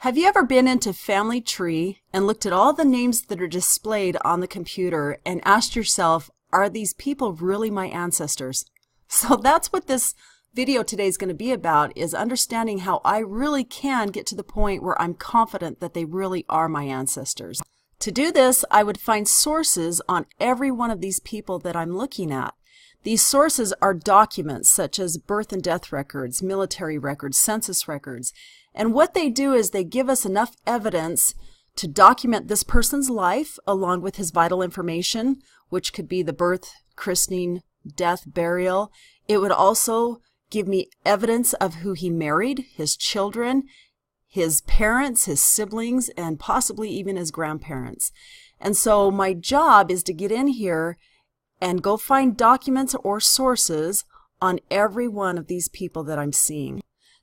Have you ever been into Family Tree and looked at all the names that are displayed on the computer and asked yourself, are these people really my ancestors? So that's what this video today is going to be about, is understanding how I really can get to the point where I'm confident that they really are my ancestors. To do this, I would find sources on every one of these people that I'm looking at. These sources are documents such as birth and death records, military records, census records. And what they do is they give us enough evidence to document this person's life along with his vital information, which could be the birth, christening, death, burial. It would also give me evidence of who he married, his children, his parents, his siblings, and possibly even his grandparents. And so my job is to get in here and go find documents or sources on every one of these people that I'm seeing.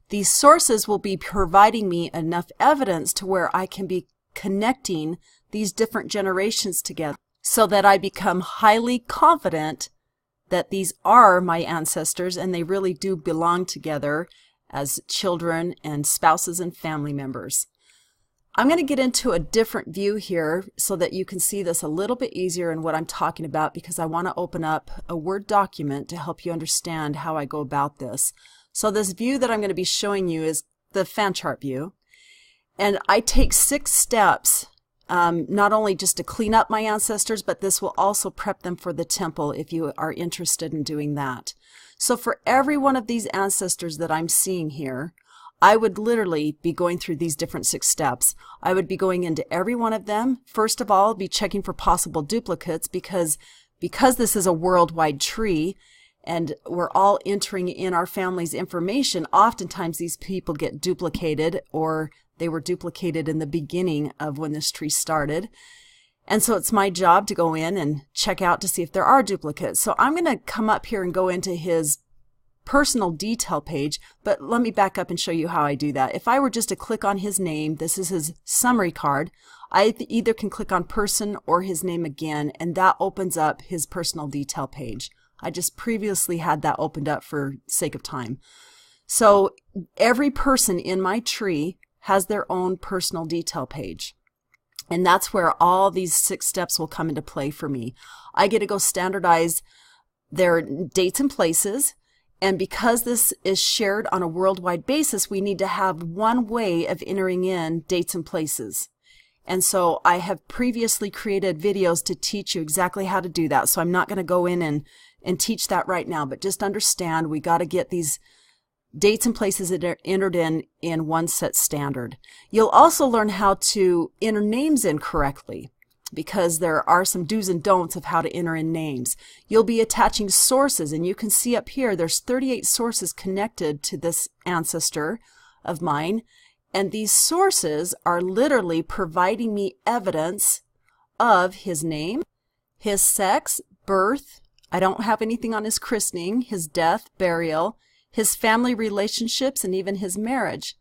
These sources will be providing me enough evidence to where I can be connecting these different generations together so that I become highly confident that these are my ancestors and they really do belong together as children and spouses and family members. I'm going to get into a different view here so that you can see this a little bit easier in what I'm talking about, because I want to open up a Word document to help you understand how I go about this. So this view that I'm going to be showing you is the fan chart view. And I take 6 steps, not only just to clean up my ancestors, but this will also prep them for the temple if you are interested in doing that. So for every one of these ancestors that I'm seeing here, I would literally be going through these different 6 steps. I would be going into every one of them. First of all, be checking for possible duplicates because this is a worldwide tree and we're all entering in our family's information. Oftentimes these people get duplicated, or they were duplicated in the beginning of when this tree started. And so it's my job to go in and check out to see if there are duplicates. So I'm going to come up here and go into his personal detail page, but let me back up and show you how I do that. If I were just to click on his name, this is his summary card, I either can click on person or his name again, and that opens up his personal detail page. I just previously had that opened up for sake of time. So every person in my tree has their own personal detail page. And that's where all these 6 steps will come into play for me. I get to go standardize their dates and places. And because this is shared on a worldwide basis, we need to have one way of entering in dates and places. And so I have previously created videos to teach you exactly how to do that. So I'm not going to go in and teach that right now, but just understand we got to get these dates and places that are entered in one set standard. You'll also learn how to enter names in correctly, because there are some do's and don'ts of how to enter in names. You'll be attaching sources, and you can see up here there's 38 sources connected to this ancestor of mine, and these sources are literally providing me evidence of his name, his sex, birth. I don't have anything on his christening, his death, burial, his family relationships, and even his marriage.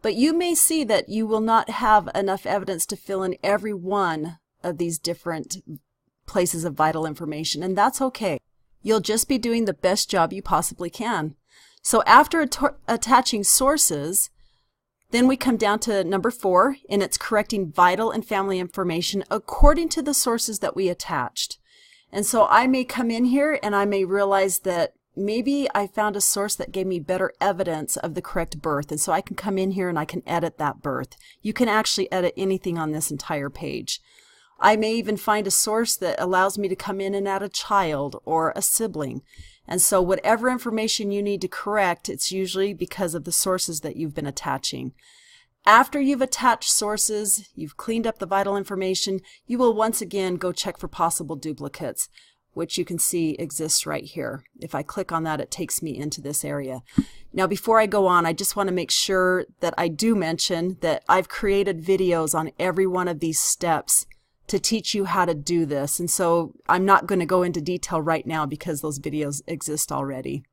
But you may see that you will not have enough evidence to fill in every one of these different places of vital information, and that's okay. You'll just be doing the best job you possibly can. So after attaching sources, then we come down to number 4, and it's correcting vital and family information according to the sources that we attached. And so I may come in here and I may realize that maybe I found a source that gave me better evidence of the correct birth, and so I can come in here and I can edit that birth. You can actually edit anything on this entire page. I may even find a source that allows me to come in and add a child or a sibling. And so whatever information you need to correct, it's usually because of the sources that you've been attaching. After you've attached sources, you've cleaned up the vital information, you will once again go check for possible duplicates, which you can see exists right here. If I click on that, it takes me into this area. Now, before I go on, I just want to make sure that I do mention that I've created videos on every one of these steps to teach you how to do this. And so I'm not going to go into detail right now because those videos exist already.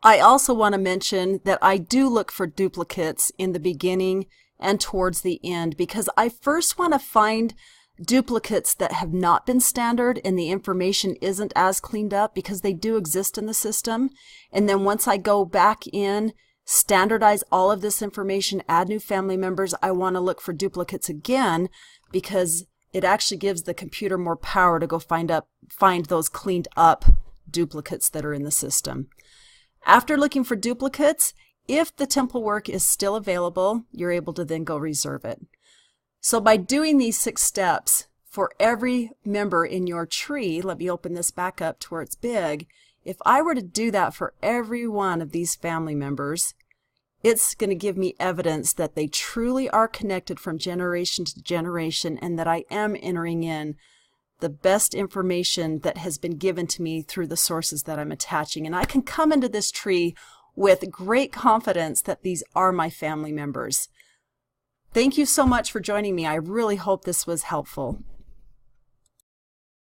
I also want to mention that I do look for duplicates in the beginning and towards the end, because I first want to find duplicates that have not been standard and the information isn't as cleaned up, because they do exist in the system. And then once I go back in standardize all of this information, add new family members, I want to look for duplicates again, because it actually gives the computer more power to go find those cleaned up duplicates that are in the system. After looking for duplicates, if the temple work is still available, you're able to then go reserve it. So by doing these 6 steps for every member in your tree, let me open this back up to where it's big. If I were to do that for every one of these family members, it's going to give me evidence that they truly are connected from generation to generation, and that I am entering in the best information that has been given to me through the sources that I'm attaching. And I can come into this tree with great confidence that these are my family members. Thank you so much for joining me. I really hope this was helpful.